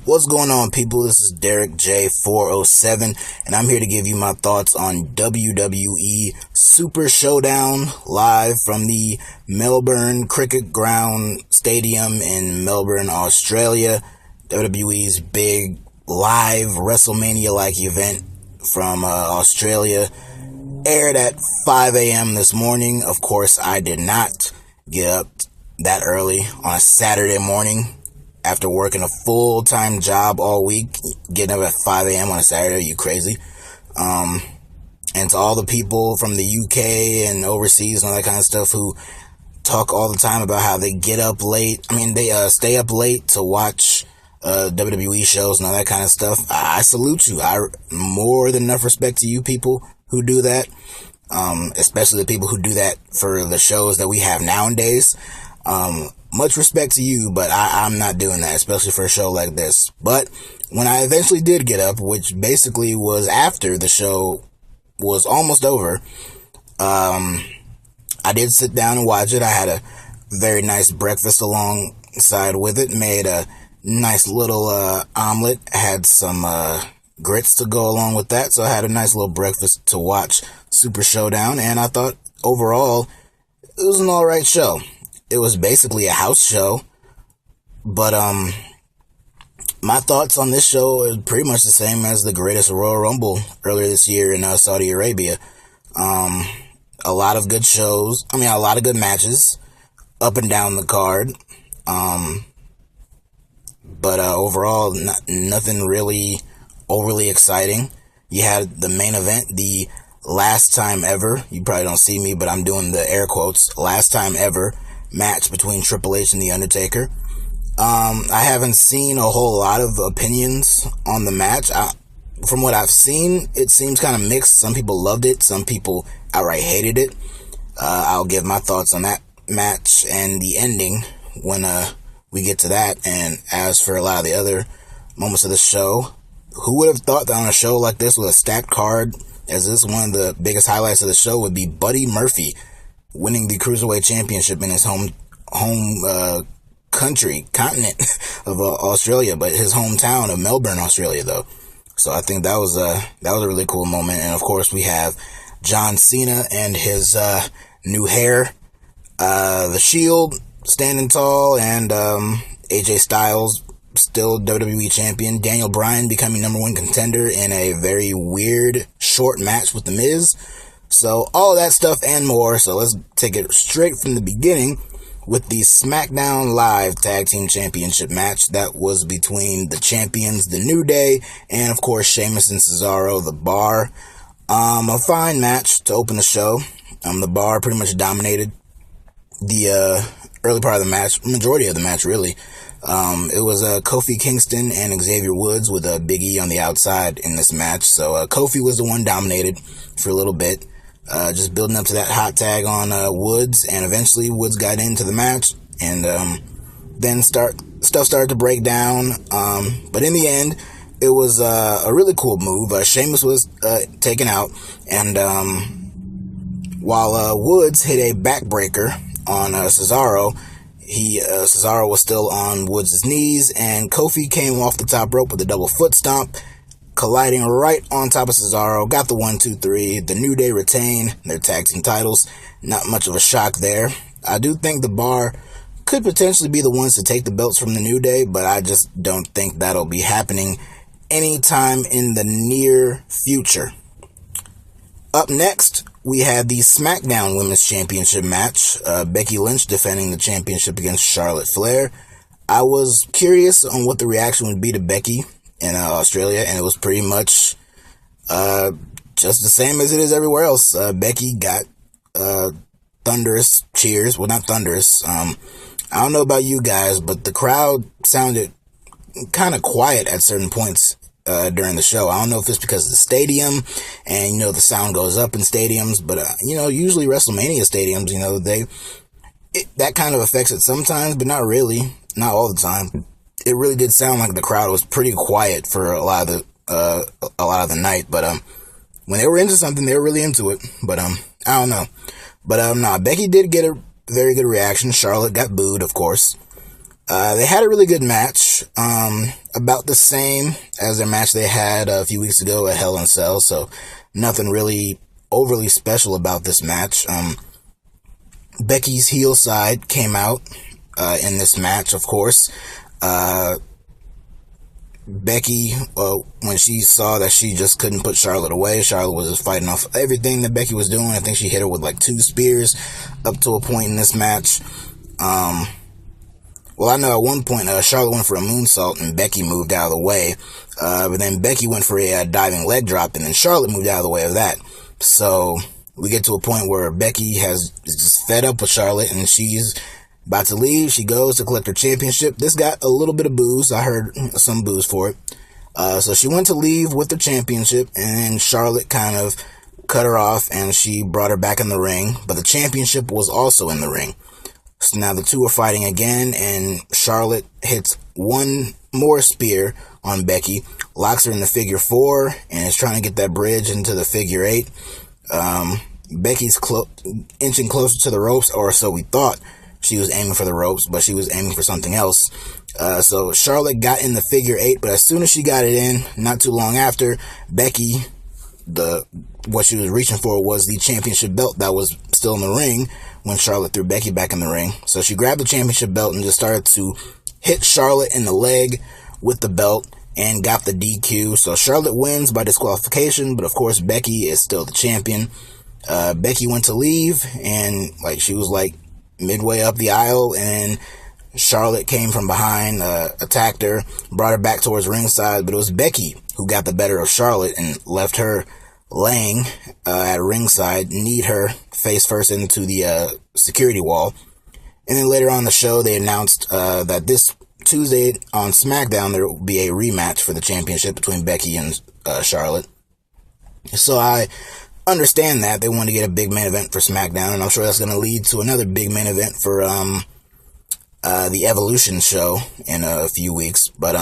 What's going on, people? This is Derek J407, and I'm here to give you my thoughts on WWE Super Showdown live from the Melbourne Cricket Ground Stadium in Melbourne, Australia. WWE's big live WrestleMania-like event from Australia aired at 5 a.m. this morning. Of course, I did not get up that early on a Saturday morning. After working a full-time job all week, getting up at 5 a.m. on a Saturday, are you crazy? And to all the people from the UK and overseas and all that kind of stuff who talk all the time about how they get up late. They stay up late to watch WWE shows and all that kind of stuff. I salute you. I more than enough respect to you people who do that, especially the people who do that for the shows that we have nowadays. Much respect to you, but I'm not doing that, especially for a show like this. But when I eventually did get up, which basically was after the show was almost over, I did sit down and watch it. I had a very nice breakfast alongside with it, made a nice little omelet, had some grits to go along with that, so I had a nice little breakfast to watch Super Showdown, and I thought overall it was an alright show. It was basically a house show, but my thoughts on this show are pretty much the same as the greatest Royal Rumble earlier this year in Saudi Arabia. A lot of good shows, a lot of good matches up and down the card, but overall nothing really overly exciting. You had the main event, the last time ever, you probably don't see me, but I'm doing the air quotes, last time ever match between Triple H and The Undertaker. I haven't seen a whole lot of opinions on the match. From what I've seen, it seems kind of mixed. Some people loved it, some people outright hated it. I'll give my thoughts on that match and the ending when we get to that. And as for a lot of the other moments of the show, who would have thought that on a show like this with a stacked card, as this one of the biggest highlights of the show would be Buddy Murphy winning the Cruiserweight Championship in his home continent of Australia, but his hometown of Melbourne, Australia, though. So I think that was a really cool moment. And of course, we have John Cena and his new hair, the Shield standing tall, and AJ Styles still WWE champion, Daniel Bryan becoming #1 contender in a very weird short match with The Miz. So, all that stuff and more. So, let's take it straight from the beginning with the SmackDown Live Tag Team Championship match that was between the champions, The New Day, and of course, Sheamus and Cesaro, The Bar. A fine match to open the show. The Bar pretty much dominated the early part of the match, majority of the match, really. It was Kofi Kingston and Xavier Woods with Big E on the outside in this match. So, Kofi was the one dominated for a little bit. Just building up to that hot tag on Woods, and eventually Woods got into the match, and then stuff started to break down, but in the end, it was a really cool move. Sheamus was taken out, and while Woods hit a backbreaker on Cesaro, Cesaro was still on Woods' knees, and Kofi came off the top rope with a double foot stomp, colliding right on top of Cesaro, got the 1, 2, 3. The New Day retain their tag team titles. Not much of a shock there. I do think the Bar could potentially be the ones to take the belts from the New Day, but I just don't think that'll be happening anytime in the near future. Up next, we had the SmackDown Women's Championship match. Becky Lynch defending the championship against Charlotte Flair. I was curious on what the reaction would be to Becky in Australia, and it was pretty much just the same as it is everywhere else. Becky got thunderous cheers. Well, not thunderous. I don't know about you guys, but the crowd sounded kind of quiet at certain points during the show. I don't know if it's because of the stadium, and the sound goes up in stadiums, but usually WrestleMania stadiums, that kind of affects it sometimes, but not really, not all the time. It really did sound like the crowd was pretty quiet for a lot of the night, but when they were into something, they were really into it. But I don't know. But Becky did get a very good reaction. Charlotte got booed, of course. They had a really good match, about the same as their match they had a few weeks ago at Hell in Cell, so nothing really overly special about this match. Becky's heel side came out in this match, of course. Becky, when she saw that she just couldn't put Charlotte away, Charlotte was just fighting off everything that Becky was doing. I think she hit her with like 2 spears up to a point in this match. Well, I know at one point, Charlotte went for a moonsault and Becky moved out of the way. But then Becky went for a diving leg drop and then Charlotte moved out of the way of that. So we get to a point where Becky is just fed up with Charlotte and she's about to leave. She goes to collect her championship. This got a little bit of boos. I heard some boos for it. So she went to leave with the championship and then Charlotte kind of cut her off and she brought her back in the ring. But the championship was also in the ring. So now the two are fighting again, and Charlotte hits one more spear on Becky, locks her in the figure 4, and is trying to get that bridge into the figure 8. Becky's inching closer to the ropes, or so we thought. She was aiming for the ropes, but she was aiming for something else. So Charlotte got in the figure 8, but as soon as she got it in, not too long after, Becky, what she was reaching for was the championship belt that was still in the ring when Charlotte threw Becky back in the ring. So she grabbed the championship belt and just started to hit Charlotte in the leg with the belt and got the DQ. So Charlotte wins by disqualification, but of course Becky is still the champion. Becky went to leave and she was midway up the aisle and Charlotte came from behind, attacked her, brought her back towards ringside, but it was Becky who got the better of Charlotte and left her laying at ringside, kneed her face first into the security wall. And then later on the show, they announced that this Tuesday on SmackDown, there will be a rematch for the championship between Becky and Charlotte. So I understand that they want to get a big main event for SmackDown, and I'm sure that's going to lead to another big main event for the Evolution show in a few weeks. But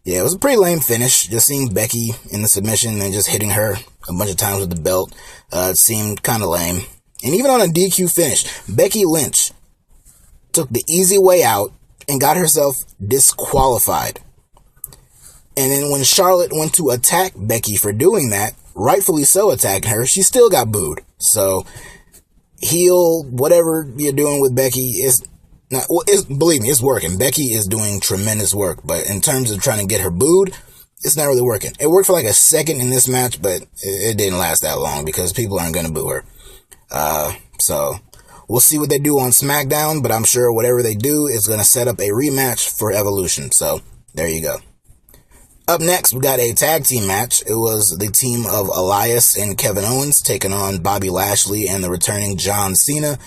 yeah, it was a pretty lame finish. Just seeing Becky in the submission and just hitting her a bunch of times with the belt, it seemed kind of lame. And even on a DQ finish, Becky Lynch took the easy way out and got herself disqualified. And then when Charlotte went to attack Becky for doing that, rightfully so attacking her, she still got booed. So, heel, whatever you're doing with Becky, believe me, it's working. Becky is doing tremendous work, but in terms of trying to get her booed, it's not really working. It worked for a second in this match, but it didn't last that long because people aren't going to boo her. So we'll see what they do on SmackDown, but I'm sure whatever they do is going to set up a rematch for Evolution. So there you go. Up next, we got a tag team match. It was the team of Elias and Kevin Owens taking on Bobby Lashley and the returning John Cena.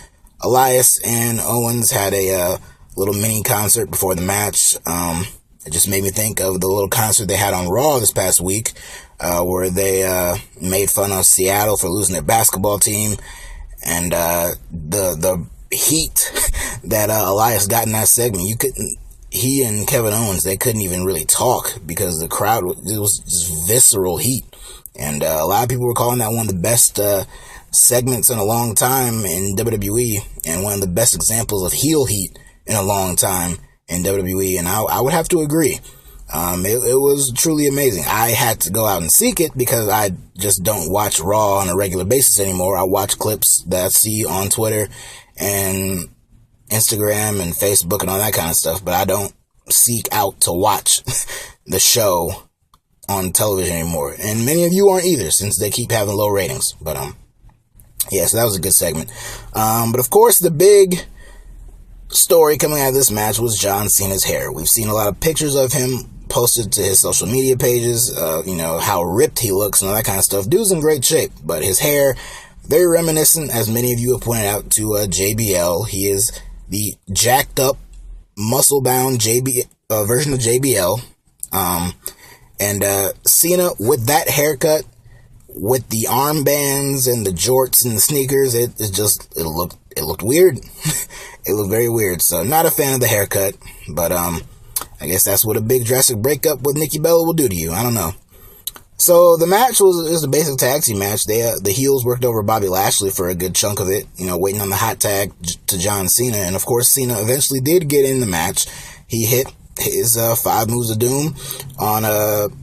Elias and Owens had a little mini concert before the match. It just made me think of the little concert they had on Raw this past week, where they made fun of Seattle for losing their basketball team, and the heat that Elias got in that segment. He and Kevin Owens, they couldn't even really talk because the crowd, it was just visceral heat, and a lot of people were calling that one of the best segments in a long time in WWE, and one of the best examples of heel heat in a long time in WWE, and I would have to agree. It was truly amazing. I had to go out and seek it because I just don't watch Raw on a regular basis anymore. I watch clips that I see on Twitter and Instagram and Facebook and all that kind of stuff, but I don't seek out to watch the show on television anymore. And many of you aren't either, since they keep having low ratings. But yeah, so that was a good segment. But of course, the big story coming out of this match was John Cena's hair. We've seen a lot of pictures of him posted to his social media pages, how ripped he looks and all that kind of stuff. Dude's in great shape, but his hair, very reminiscent, as many of you have pointed out, to JBL. He is the jacked up, muscle-bound version of JBL. And Cena, with that haircut, with the armbands and the jorts and the sneakers, it looked weird. It looked very weird. So not a fan of the haircut, but I guess that's what a big drastic breakup with Nikki Bella will do to you. I don't know. So the match was a basic tag team match. The heels worked over Bobby Lashley for a good chunk of it, waiting on the hot tag to John Cena. And of course, Cena eventually did get in the match. he hit his 5 moves of doom on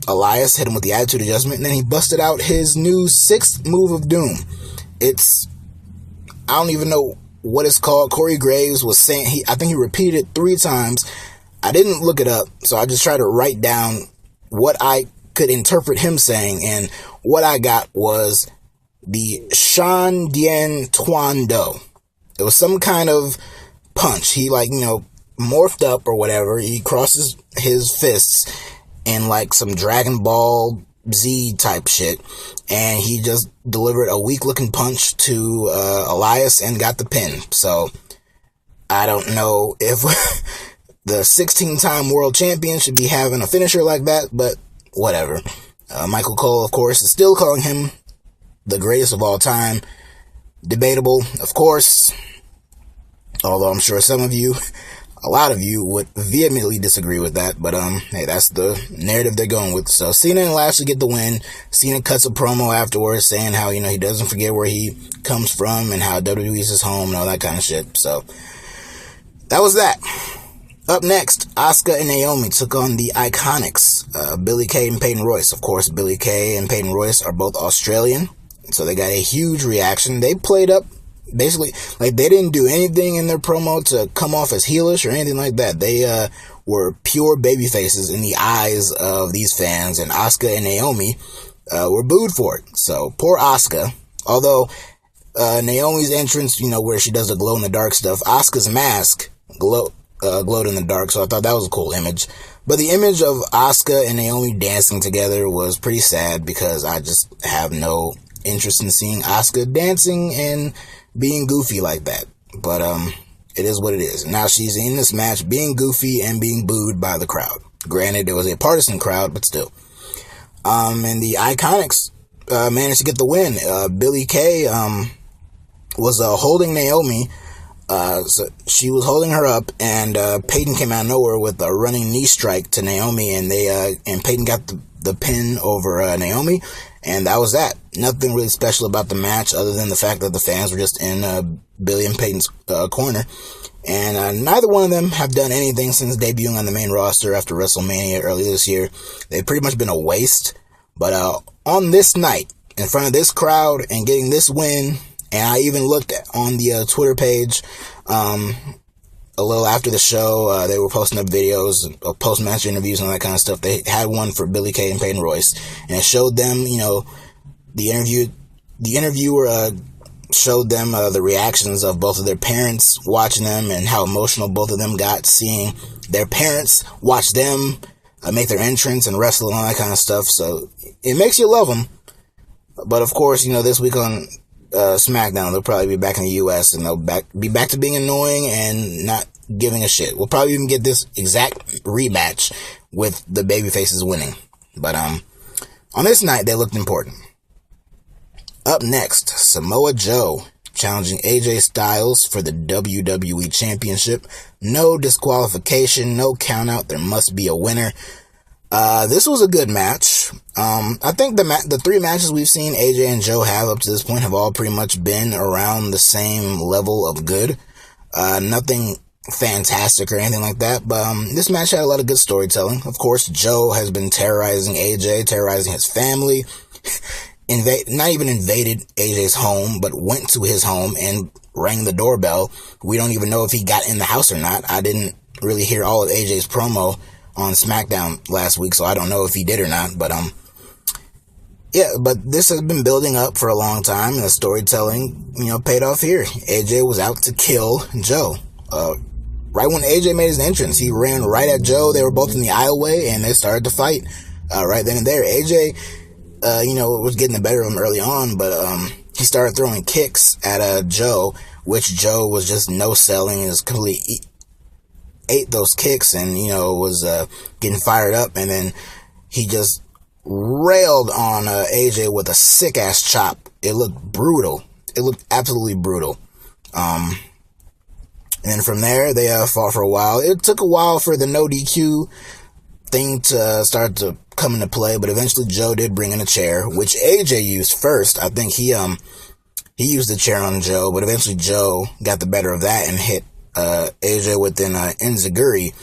Elias, hit him with the attitude adjustment, and then he busted out his new 6th move of doom. I don't even know what it's called. Corey Graves was saying, I think he repeated it 3 times. I didn't look it up, so I just tried to write down what I could interpret him saying, and what I got was the Shan Dien Tuan Do. It was some kind of punch. He morphed up or whatever. He crosses his fists in some Dragon Ball Z type shit, and he just delivered a weak looking punch to Elias and got the pin. So I don't know if the 16-time world champion should be having a finisher like that, but whatever. Michael Cole, of course, is still calling him the greatest of all time. Debatable, of course, although I'm sure a lot of you would vehemently disagree with that, but hey, that's the narrative they're going with. So Cena and Lashley get the win. Cena cuts a promo afterwards saying how, he doesn't forget where he comes from and how WWE is his home and all that kind of shit. So that was that. Up next, Asuka and Naomi took on the Iconics, Billie Kay and Peyton Royce. Of course, Billie Kay and Peyton Royce are both Australian, so they got a huge reaction. They played up, basically, they didn't do anything in their promo to come off as heelish or anything like that. They were pure baby faces in the eyes of these fans, and Asuka and Naomi were booed for it. So, poor Asuka. Although Naomi's entrance, where she does the glow-in-the-dark stuff, Asuka's mask glowed in the dark, so I thought that was a cool image. But the image of Asuka and Naomi dancing together was pretty sad, because I just have no interest in seeing Asuka dancing and being goofy like that. But it is what it is. Now she's in this match being goofy and being booed by the crowd. Granted, it was a partisan crowd, but still. And the Iconics managed to get the win. Billie Kay was holding Naomi. So she was holding her up, and Peyton came out of nowhere with a running knee strike to Naomi, and and Peyton got the pin over Naomi, and that was that. Nothing really special about the match other than the fact that the fans were just in Billie and Peyton's corner, and neither one of them have done anything since debuting on the main roster after WrestleMania earlier this year. They've pretty much been a waste, but on this night, in front of this crowd and getting this win. And I even looked on the Twitter page a little after the show. They were posting up videos of post-match interviews and all that kind of stuff. They had one for Billie Kay and Peyton Royce, and it showed them, the interviewer showed them the reactions of both of their parents watching them and how emotional both of them got seeing their parents watch them make their entrance and wrestle and all that kind of stuff. So it makes you love them. But of course, this week on SmackDown, they'll probably be back in the US, and they'll be back to being annoying and not giving a shit. We'll probably even get this exact rematch with the babyfaces winning. But on this night, they looked important. Up next, Samoa Joe challenging AJ Styles for the WWE Championship. No disqualification, no countout. There must be a winner. This was a good match. I think the 3 matches we've seen AJ and Joe have up to this point have all pretty much been around the same level of good. Nothing fantastic or anything like that, but this match had a lot of good storytelling. Of course, Joe has been terrorizing AJ, terrorizing his family. Not even invaded AJ's home, but went to his home and rang the doorbell. We don't even know if he got in the house or not. I didn't really hear all of AJ's promo on SmackDown last week, so I don't know if he did or not, but yeah, but this has been building up for a long time, and the storytelling, paid off here. AJ was out to kill Joe. Right when AJ made his entrance, he ran right at Joe. They were both in the aisleway, and they started to fight right then and there. AJ, was getting the better of him early on, but he started throwing kicks at Joe, which Joe was just no-selling and was completely ate those kicks and, was getting fired up, and then he just railed on AJ with a sick-ass chop. It looked brutal. It looked absolutely brutal. And then from there, they fought for a while. It took a while for the no DQ thing to start to come into play, but eventually Joe did bring in a chair, which AJ used first. I think he used the chair on Joe, but eventually Joe got the better of that and hit AJ with an enziguri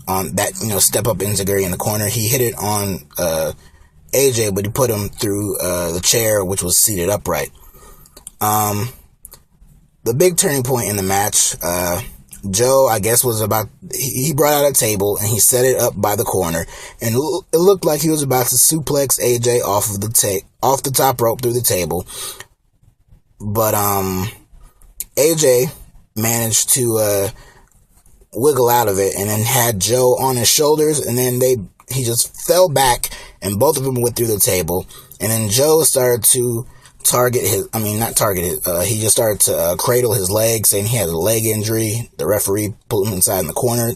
on that, step up enziguri in the corner. He hit it on AJ, but he put him through the chair, which was seated upright. The big turning point in the match, Joe, I guess, he brought out a table and he set it up by the corner, and it looked like he was about to suplex AJ off the top rope through the table. But AJ managed to wiggle out of it and then had Joe on his shoulders, and then he just fell back and both of them went through the table, and then Joe started to he just started to cradle his leg, saying he had a leg injury. The referee pulled him inside in the corner.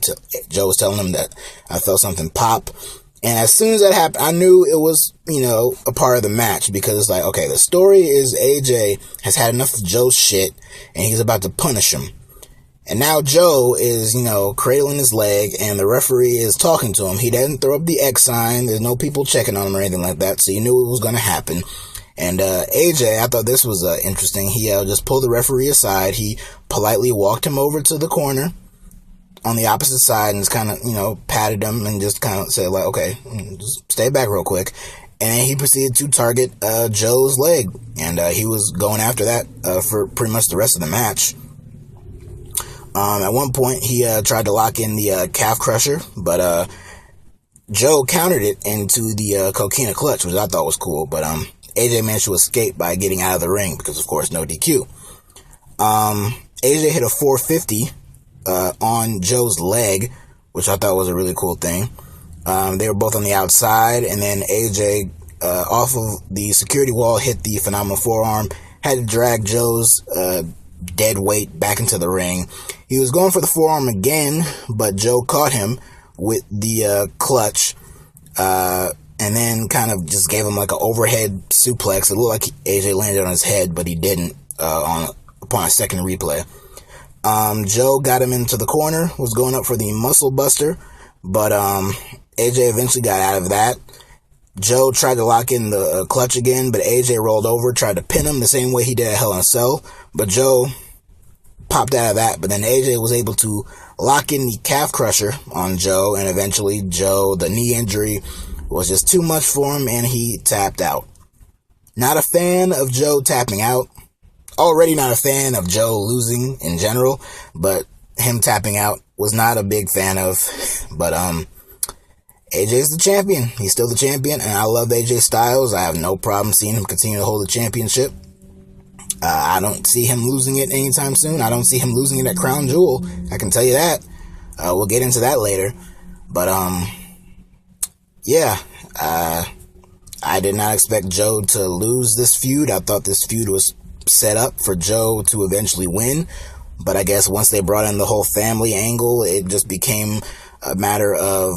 Joe was telling him that I felt something pop. And as soon as that happened, I knew it was, a part of the match, because it's like, okay, the story is AJ has had enough of Joe's shit and he's about to punish him. And now Joe is, cradling his leg and the referee is talking to him. He doesn't throw up the X sign. There's no people checking on him or anything like that. So you knew it was going to happen. And AJ, I thought this was interesting. He just pulled the referee aside. He politely walked him over to the corner on the opposite side and just kind of, patted him and just kind of said, like, okay, just stay back real quick. And then he proceeded to target Joe's leg. And he was going after that for pretty much the rest of the match. At one point, he tried to lock in the calf crusher, but Joe countered it into the coquina clutch, which I thought was cool. But AJ managed to escape by getting out of the ring because, of course, no DQ. AJ hit a 450 on Joe's leg, which I thought was a really cool thing. They were both on the outside, and then AJ, off of the security wall, hit the phenomenal forearm, had to drag Joe's dead weight back into the ring. He was going for the forearm again, but Joe caught him with the clutch, and then kind of just gave him like an overhead suplex. It looked like AJ landed on his head, but he didn't upon a second replay. Joe got him into the corner, was going up for the muscle buster, but AJ eventually got out of that. Joe tried to lock in the clutch again, but AJ rolled over, tried to pin him the same way he did at Hell in a Cell, but Joe popped out of that. But then AJ was able to lock in the calf crusher on Joe, and eventually Joe, the knee injury was just too much for him, and he tapped out. Not a fan of Joe tapping out. Already not a fan of Joe losing in general, but him tapping out was not a big fan of. But AJ's the champion. He's still the champion, and I love AJ Styles. I have no problem seeing him continue to hold the championship. I don't see him losing it anytime soon. I don't see him losing it at Crown Jewel. I can tell you that. We'll get into that later. But yeah, I did not expect Joe to lose this feud. I thought this feud was set up for Joe to eventually win, but I guess once they brought in the whole family angle, it just became a matter of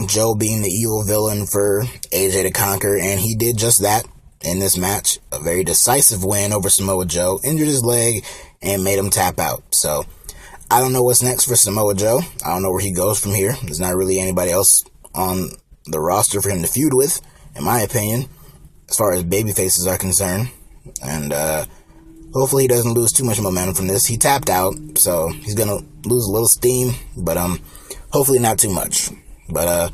Joe being the evil villain for AJ to conquer, and he did just that in this match. A very decisive win over Samoa Joe, injured his leg, and made him tap out. So I don't know what's next for Samoa Joe. I don't know where he goes from here. There's not really anybody else on the roster for him to feud with, in my opinion, as far as baby faces are concerned. And hopefully he doesn't lose too much momentum from this. He tapped out, so he's gonna lose a little steam, but hopefully not too much. But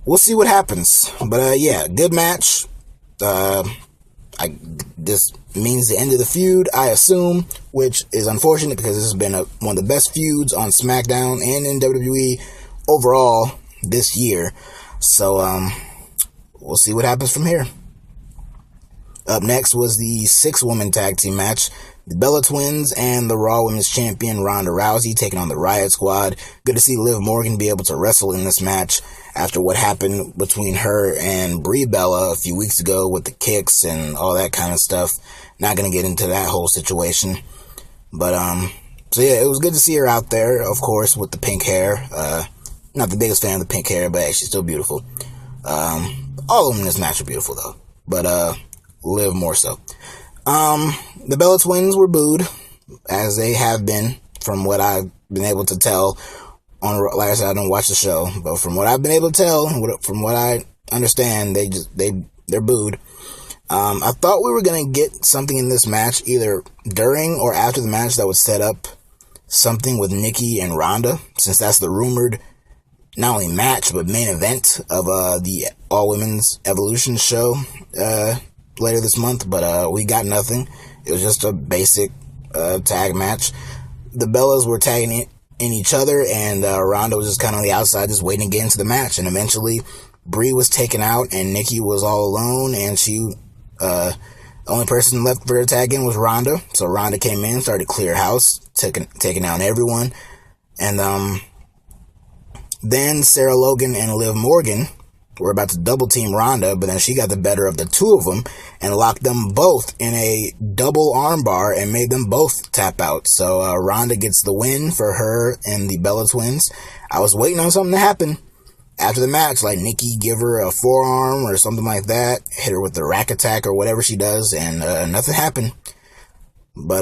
we'll see what happens. But yeah, good match. This means the end of the feud, I assume, which is unfortunate because this has been one of the best feuds on SmackDown and in WWE overall this year. So we'll see what happens from here. Up next was the 6-woman tag team match. The Bella Twins and the Raw Women's Champion Ronda Rousey taking on the Riot Squad. Good to see Liv Morgan be able to wrestle in this match after what happened between her and Brie Bella a few weeks ago with the kicks and all that kind of stuff. Not going to get into that whole situation. But, so yeah, it was good to see her out there, of course, with the pink hair. Not the biggest fan of the pink hair, but she's still beautiful. All of them in this match are beautiful, though. But, Liv more so. The Bella Twins were booed, as they have been, from what I've been able to tell. Like I said, I don't watch the show, but from what I've been able to tell, from what I understand, they're booed. I thought we were gonna get something in this match, either during or after the match, that would set up something with Nikki and Ronda, since that's the rumored not only match, but main event of the All-Women's Evolution show later this month, but we got nothing. It was just a basic tag match. The Bellas were tagging in each other, and Ronda was just kind of on the outside, just waiting to get into the match. And eventually, Brie was taken out, and Nikki was all alone, and the only person left for her tag in was Ronda. So Ronda came in, started to clear house, taking down everyone. And then Sarah Logan and Liv Morgan were about to double team Ronda, but then she got the better of the two of them and locked them both in a double armbar and made them both tap out. So Ronda gets the win for her and the Bella Twins. I was waiting on something to happen after the match, like Nikki give her a forearm or something like that, hit her with the rack attack or whatever she does, and nothing happened. But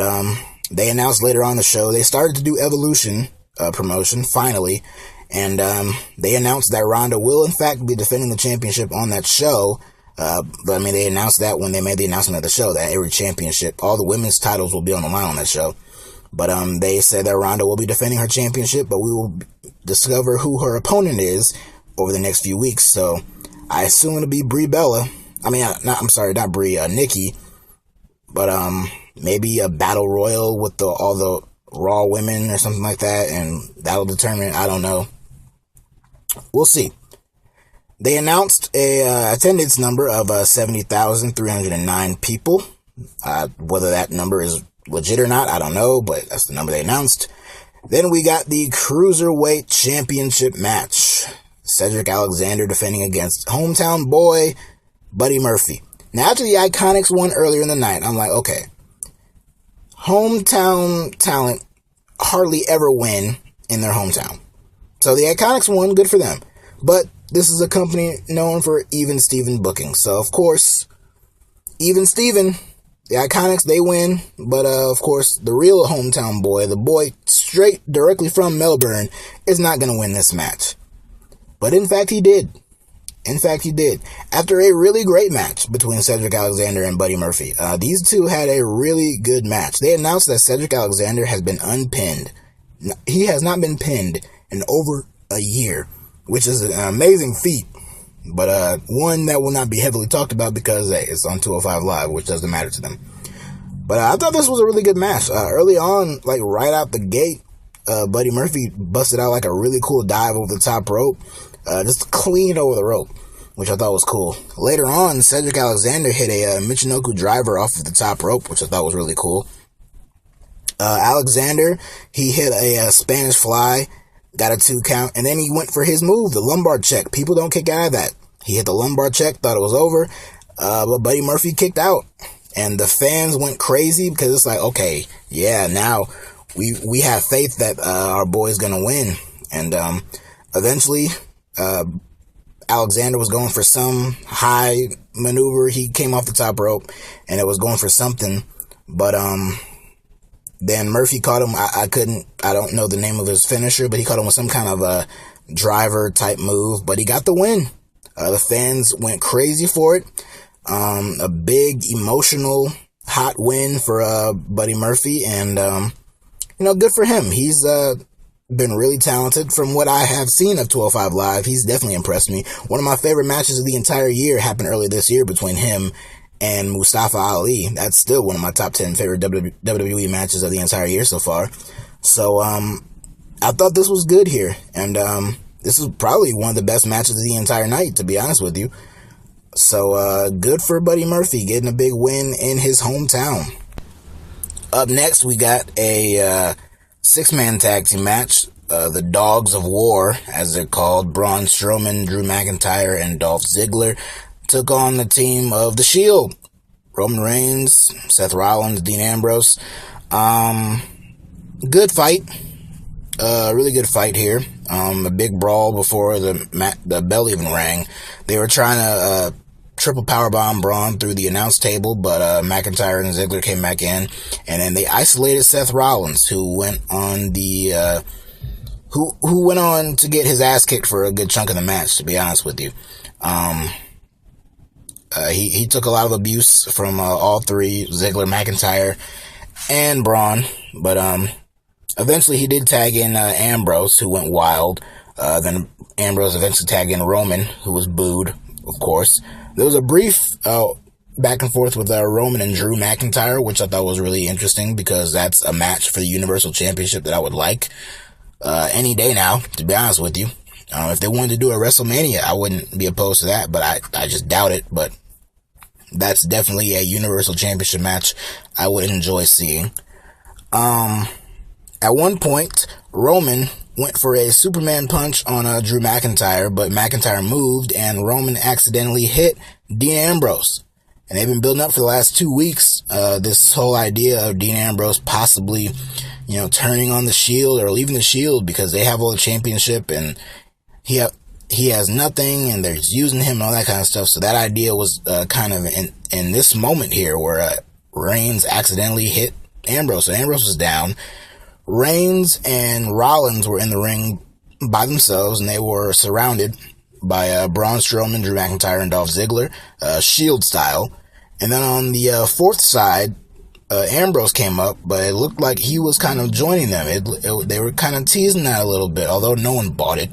they announced later on the show they started to do Evolution promotion finally, and they announced that Ronda will in fact be defending the championship on that show. But I mean, they announced that when they made the announcement of the show, that every championship, all the women's titles will be on the line on that show. But they said that Ronda will be defending her championship, but we will discover who her opponent is over the next few weeks. So I assume it'll be Brie Bella. I mean, not Brie, Nikki. But maybe a battle royal with all the Raw women or something like that, and that'll determine. I don't know. We'll see. They announced a attendance number of 70,309 people. Whether that number is legit or not, I don't know, but that's the number they announced. Then we got the Cruiserweight Championship match. Cedric Alexander defending against hometown boy Buddy Murphy. Now, after the Iconics won earlier in the night, I'm like, okay, hometown talent hardly ever win in their hometown. So the Iconics won, good for them. But this is a company known for even Steven booking. So, of course, even Steven, the Iconics, they win. But, of course, the real hometown boy, the boy straight directly from Melbourne, is not going to win this match. But, in fact, he did. After a really great match between Cedric Alexander and Buddy Murphy, these two had a really good match. They announced that Cedric Alexander has been unpinned. He has not been pinned in over a year, which is an amazing feat, but one that will not be heavily talked about because it's on 205 Live, which doesn't matter to them. But I thought this was a really good match. Early on, like right out the gate, Buddy Murphy busted out like a really cool dive over the top rope. Just clean over the rope, which I thought was cool. Later on, Cedric Alexander hit a Michinoku driver off of the top rope, which I thought was really cool. Alexander, he hit a Spanish fly, got a 2 count, and then he went for his move, the lumbar check. People don't kick out of that. He hit the lumbar check, thought it was over, but Buddy Murphy kicked out. And the fans went crazy because it's like, okay, yeah, now we have faith that our boy's gonna win. And eventually, Alexander was going for some high maneuver. He came off the top rope and it was going for something, but then Murphy caught him. I don't know the name of his finisher, but he caught him with some kind of a driver type move, but he got the win. The fans went crazy for it. A big emotional hot win for Buddy Murphy, and good for him. He's been really talented. From what I have seen of 205 Live, he's definitely impressed me. One of my favorite matches of the entire year happened earlier this year between him and Mustafa Ali. That's still one of my top 10 favorite WWE matches of the entire year so far. So I thought this was good here, and this is probably one of the best matches of the entire night, to be honest with you. So good for Buddy Murphy getting a big win in his hometown. Up next, we got a 6-man tag team match. The Dogs of War, as they're called, Braun Strowman, Drew McIntyre, and Dolph Ziggler, took on the team of The Shield. Roman Reigns, Seth Rollins, Dean Ambrose. Good fight. Really good fight here. A big brawl before the bell even rang. They were trying to triple powerbomb Braun through the announce table, but McIntyre and Ziggler came back in, and then they isolated Seth Rollins, who went on who went on to get his ass kicked for a good chunk of the match, to be honest with you. He took a lot of abuse from all three, Ziggler, McIntyre, and Braun, but eventually he did tag in Ambrose, who went wild. Then Ambrose eventually tagged in Roman, who was booed, of course. There was a brief back and forth with Roman and Drew McIntyre, which I thought was really interesting because that's a match for the Universal Championship that I would like any day now, to be honest with you. If they wanted to do a WrestleMania, I wouldn't be opposed to that, but I just doubt it. But that's definitely a Universal Championship match I would enjoy seeing. At one point, Roman went for a Superman punch on Drew McIntyre, but McIntyre moved and Roman accidentally hit Dean Ambrose. And they've been building up for the last 2 weeks, this whole idea of Dean Ambrose possibly, turning on the Shield or leaving the Shield because they have all the championship and he has nothing and they're just using him and all that kind of stuff. So that idea was kind of in this moment here where Reigns accidentally hit Ambrose. So Ambrose was down. Reigns and Rollins were in the ring by themselves, and they were surrounded by Braun Strowman, Drew McIntyre, and Dolph Ziggler, Shield style. And then on the fourth side, Ambrose came up, but it looked like he was kind of joining them. They were kind of teasing that a little bit, although no one bought it.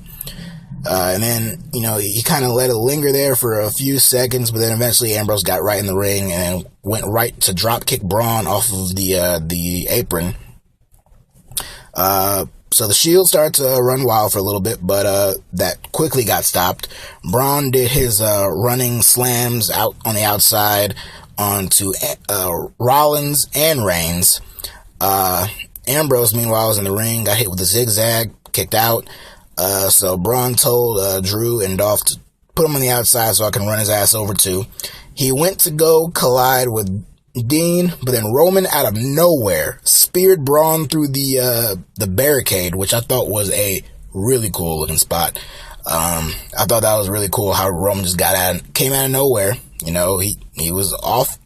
And then, he kind of let it linger there for a few seconds, but then eventually Ambrose got right in the ring and went right to drop kick Braun off of the apron. So the Shield started to run wild for a little bit, but that quickly got stopped. Braun did his running slams out on the outside onto Rollins and Reigns. Ambrose, meanwhile, was in the ring, got hit with a zigzag, kicked out. So Braun told Drew and Dolph to put him on the outside so I can run his ass over too. He went to go collide with Dean, but then Roman out of nowhere speared Braun through the barricade, which I thought was a really cool looking spot. I thought that was really cool how Roman just came out of nowhere. He was off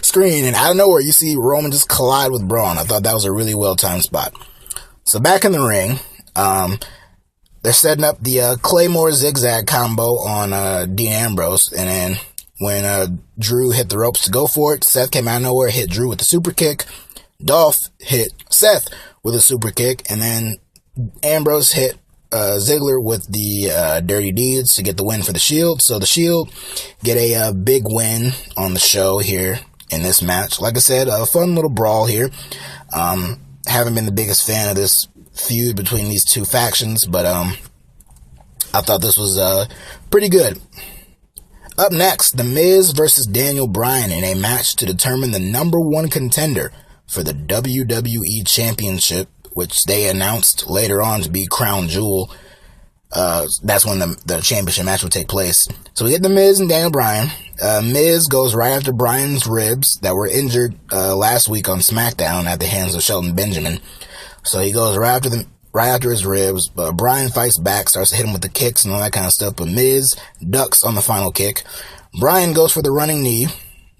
screen and out of nowhere you see Roman just collide with Braun. I thought that was a really well timed spot. So back in the ring, they're setting up the Claymore zigzag combo on Dean Ambrose, and then when Drew hit the ropes to go for it, Seth came out of nowhere, hit Drew with the super kick. Dolph hit Seth with a super kick, and then Ambrose hit Ziggler with the Dirty Deeds to get the win for the Shield. So the Shield get a big win on the show here in this match. Like I said, a fun little brawl here. Haven't been the biggest fan of this feud between these two factions, but I thought this was pretty good. Up next, The Miz versus Daniel Bryan in a match to determine the number one contender for the WWE Championship, which they announced later on to be Crown Jewel. That's when the championship match would take place. So we get The Miz and Daniel Bryan. Miz goes right after Bryan's ribs that were injured last week on SmackDown at the hands of Shelton Benjamin. So he goes right after his ribs, but Bryan fights back, starts to hit him with the kicks and all that kind of stuff, but Miz ducks on the final kick. Bryan goes for the running knee,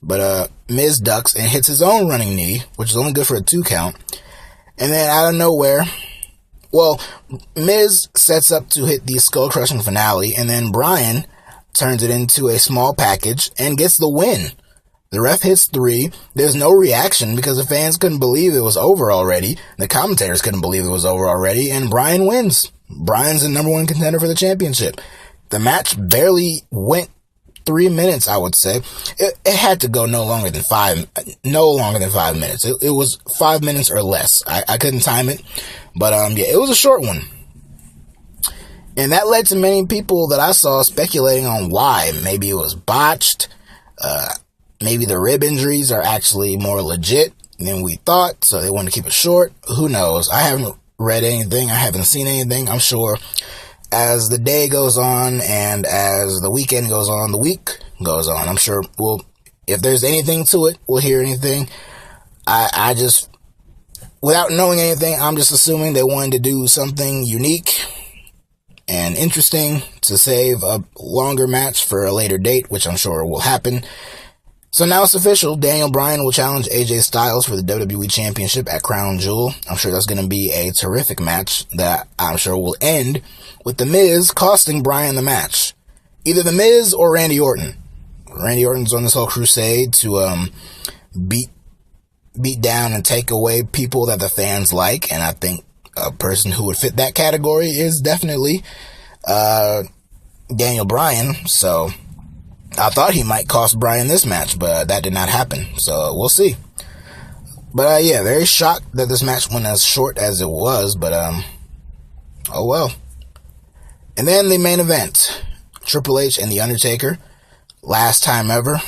but Miz ducks and hits his own running knee, which is only good for a 2 count. And then out of nowhere, Miz sets up to hit the skull-crushing finale, and then Bryan turns it into a small package and gets the win. The ref hits 3. There's no reaction because the fans couldn't believe it was over already. The commentators couldn't believe it was over already. And Bryan wins. Bryan's the number one contender for the championship. The match barely went 3 minutes, I would say. It had to go no longer than 5 minutes. It was 5 minutes or less. I couldn't time it. But it was a short one. And that led to many people that I saw speculating on why. Maybe it was botched. Maybe the rib injuries are actually more legit than we thought, so they want to keep it short. Who knows? I haven't read anything. I haven't seen anything. I'm sure as the day goes on and as the weekend goes on, the week goes on, I'm sure if there's anything to it, we'll hear anything. I just, without knowing anything, I'm just assuming they wanted to do something unique and interesting to save a longer match for a later date, which I'm sure will happen. So now it's official. Daniel Bryan will challenge AJ Styles for the WWE Championship at Crown Jewel. I'm sure that's going to be a terrific match that I'm sure will end with The Miz costing Bryan the match. Either The Miz or Randy Orton. Randy Orton's on this whole crusade to beat down and take away people that the fans like, and I think a person who would fit that category is definitely Daniel Bryan, so I thought he might cost Bryan this match, but that did not happen, so we'll see. But yeah, very shocked that this match went as short as it was, but oh well. And then the main event, Triple H and The Undertaker, last time ever.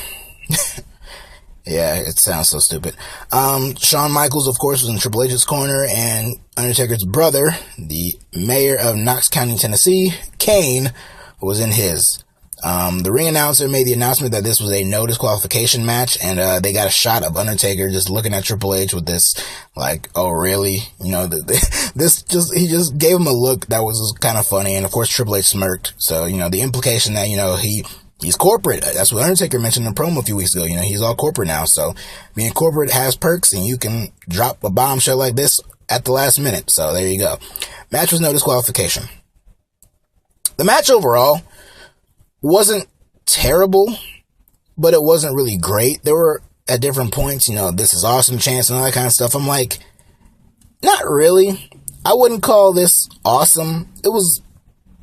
Yeah, it sounds so stupid. Shawn Michaels, of course, was in Triple H's corner, and Undertaker's brother, the mayor of Knox County, Tennessee, Kane, was in his. The ring announcer made the announcement that this was a no disqualification match, and they got a shot of Undertaker just looking at Triple H with this, like, oh really? You know, he just gave him a look that was kind of funny, and of course Triple H smirked. So, you know, the implication that, you know, he's corporate. That's what Undertaker mentioned in a promo a few weeks ago. You know, he's all corporate now, so being corporate has perks, and you can drop a bombshell like this at the last minute. So there you go. Match was no disqualification. The match overall wasn't terrible, but it wasn't really great. There were, at different points, you know, this is awesome chants and all that kind of stuff. I'm like, not really. I wouldn't call this awesome. It was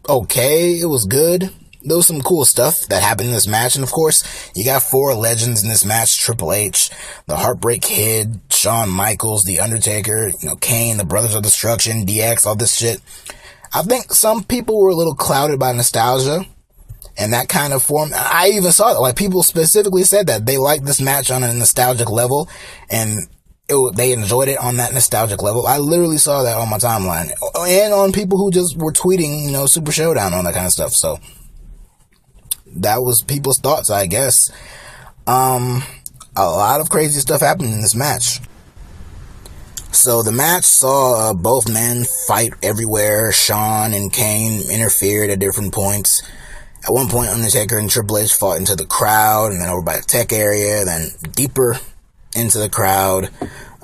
okay. It was good. There was some cool stuff that happened in this match. And of course, you got four legends in this match: Triple H, the Heartbreak Kid, Shawn Michaels, The Undertaker, you know, Kane, the Brothers of Destruction, DX, all this shit. I think some people were a little clouded by nostalgia. And that kind of form, I even saw it, like, people specifically said that they liked this match on a nostalgic level, and they enjoyed it on that nostalgic level. I literally saw that on my timeline, and on people who just were tweeting, you know, Super Showdown, all that kind of stuff. So that was people's thoughts, I guess. A lot of crazy stuff happened in this match. So the match saw both men fight everywhere. Shawn and Kane interfered at different points. At one point, Undertaker and Triple H fought into the crowd, and then over by the tech area, then deeper into the crowd.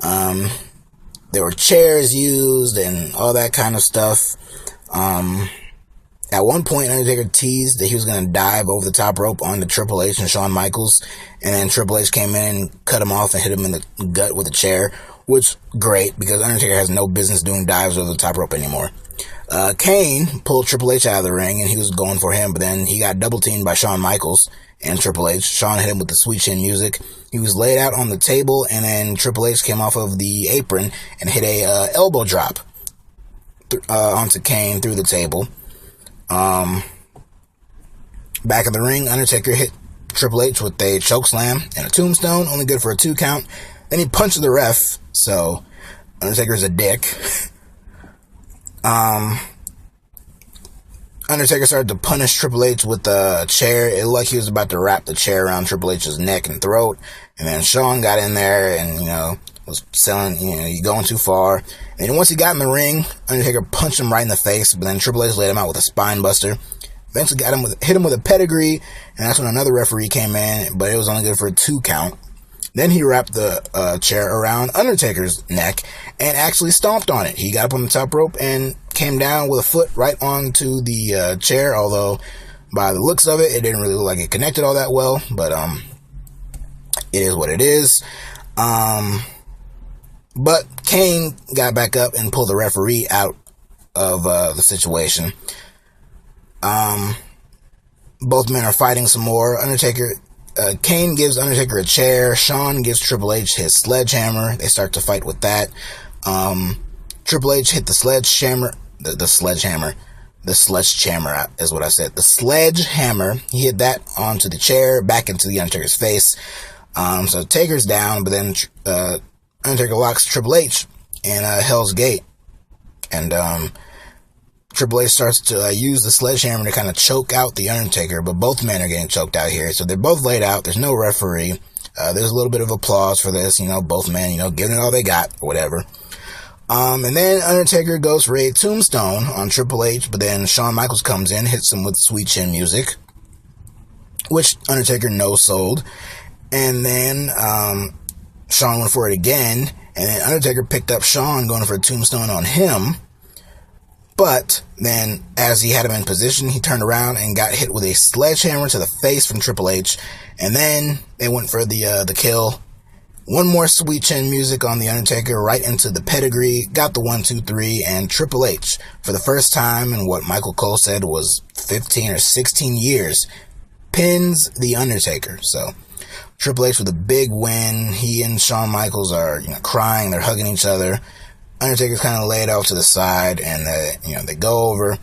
There were chairs used and all that kind of stuff. At one point, Undertaker teased that he was going to dive over the top rope onto Triple H and Shawn Michaels, and then Triple H came in and cut him off and hit him in the gut with a chair, which, great, because Undertaker has no business doing dives over the top rope anymore. Kane pulled Triple H out of the ring, and he was going for him, but then he got double teamed by Shawn Michaels and Triple H. Shawn hit him with the sweet chin music. He was laid out on the table, and then Triple H came off of the apron and hit a elbow drop onto Kane through the table. Back in the ring, Undertaker hit Triple H with a chokeslam and a tombstone, only good for a 2 count. Then he punched the ref, so Undertaker's a dick. Undertaker started to punish Triple H with a chair. It looked like he was about to wrap the chair around Triple H's neck and throat. And then Shawn got in there and, you know, was selling, you know, you going too far. And then once he got in the ring, Undertaker punched him right in the face, but then Triple H laid him out with a spine buster. Eventually hit him with a pedigree, and that's when another referee came in, but it was only good for a 2 count. Then he wrapped the chair around Undertaker's neck and actually stomped on it. He got up on the top rope and came down with a foot right onto the chair, although by the looks of it, it didn't really look like it connected all that well, but it is what it is. But Kane got back up and pulled the referee out of the situation. Both men are fighting some more. Kane gives Undertaker a chair. Shawn gives Triple H his sledgehammer. They start to fight with that. Triple H hit the sledgehammer. The sledgehammer is what I said. The sledgehammer. He hit that onto the chair, back into the Undertaker's face. So Taker's down, but then Undertaker locks Triple H in Hell's Gate. And Triple H starts to use the sledgehammer to kind of choke out the Undertaker, but both men are getting choked out here. So they're both laid out. There's no referee. There's a little bit of applause for this, you know, both men, you know, giving it all they got, or whatever. And then Undertaker goes for a tombstone on Triple H, but then Shawn Michaels comes in, hits him with sweet chin music, which Undertaker no-sold. And then Shawn went for it again, and then Undertaker picked up Shawn going for a tombstone on him. But then, as he had him in position, he turned around and got hit with a sledgehammer to the face from Triple H. And then they went for the kill One more sweet chin music on The Undertaker, right into the pedigree, got the 1, 2, 3, and Triple H, for the first time in what Michael Cole said was 15 or 16 years, pins The Undertaker. So Triple H with a big win. He and Shawn Michaels are, crying, they're hugging each other. Undertaker's kind of laid off to the side, and they go over.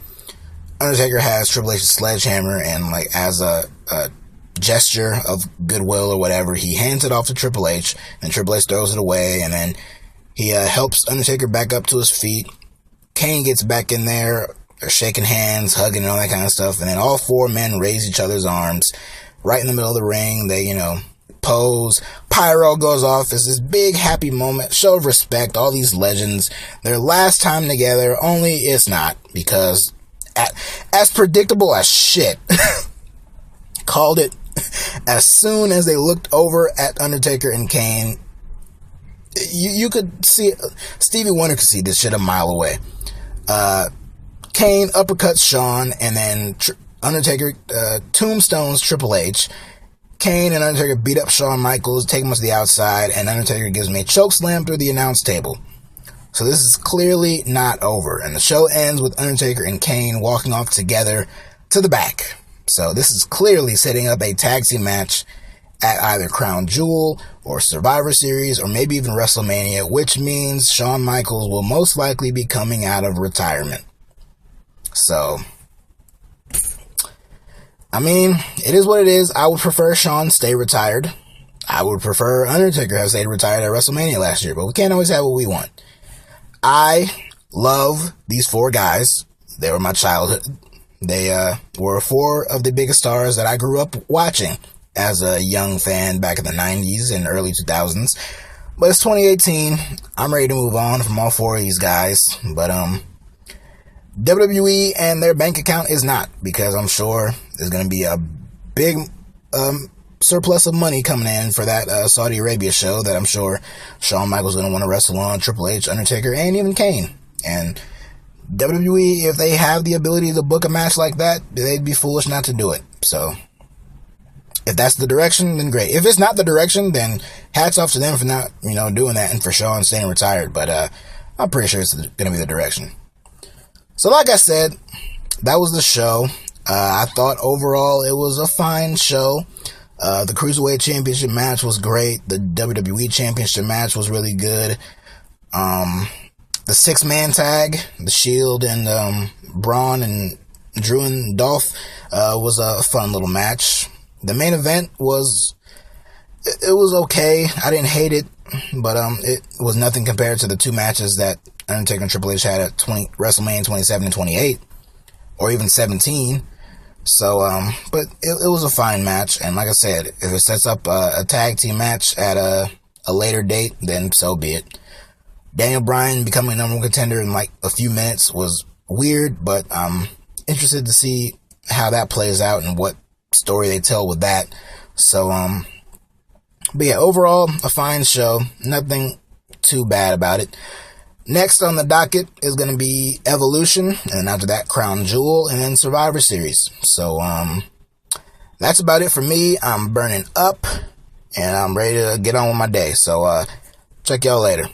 Undertaker has Triple H's sledgehammer, and as a gesture of goodwill or whatever, he hands it off to Triple H, and Triple H throws it away, and then he helps Undertaker back up to his feet. Kane gets back in there, they're shaking hands, hugging, and all that kind of stuff, and then all four men raise each other's arms right in the middle of the ring. They, pose, pyro goes off. It's this big happy moment, show of respect. All these legends, their last time together, only it's not, because as predictable as shit, called it. As soon as they looked over at Undertaker and Kane, you could see it. Stevie Wonder could see this shit a mile away. Kane uppercuts Shawn, and then Undertaker tombstones Triple H. Kane and Undertaker beat up Shawn Michaels, take him to the outside, and Undertaker gives me a choke slam through the announce table. So this is clearly not over, and the show ends with Undertaker and Kane walking off together to the back. So this is clearly setting up a tag team match at either Crown Jewel or Survivor Series or maybe even WrestleMania, which means Shawn Michaels will most likely be coming out of retirement. So, it is what it is. I would prefer Shawn stay retired. I would prefer Undertaker have stayed retired at WrestleMania last year, but we can't always have what we want. I love these four guys. They were my childhood. They were four of the biggest stars that I grew up watching as a young fan back in the 90s and early 2000s. But it's 2018. I'm ready to move on from all four of these guys. But WWE and their bank account is not, because I'm sure there's going to be a big surplus of money coming in for that Saudi Arabia show that I'm sure Shawn Michaels is going to want to wrestle on, Triple H, Undertaker, and even Kane. And WWE, if they have the ability to book a match like that, they'd be foolish not to do it. So, if that's the direction, then great. If it's not the direction, then hats off to them for not, doing that, and for Shawn staying retired. But I'm pretty sure it's going to be the direction. So, like I said, that was the show. I thought overall it was a fine show. The Cruiserweight Championship match was great. The WWE Championship match was really good. The six-man tag, the Shield and Braun and Drew and Dolph, was a fun little match. The main event was okay. I didn't hate it, but it was nothing compared to the two matches that Undertaker and Triple H had at WrestleMania 27 and 28, or even 17. So, but it was a fine match, and like I said, if it sets up a tag team match at a later date, then so be it. Daniel Bryan becoming number one contender in a few minutes was weird, but I'm interested to see how that plays out and what story they tell with that. So, but yeah, overall, a fine show. Nothing too bad about it. Next on the docket is going to be Evolution, and after that, Crown Jewel, and then Survivor Series. So, that's about it for me. I'm burning up, and I'm ready to get on with my day. So, check y'all later.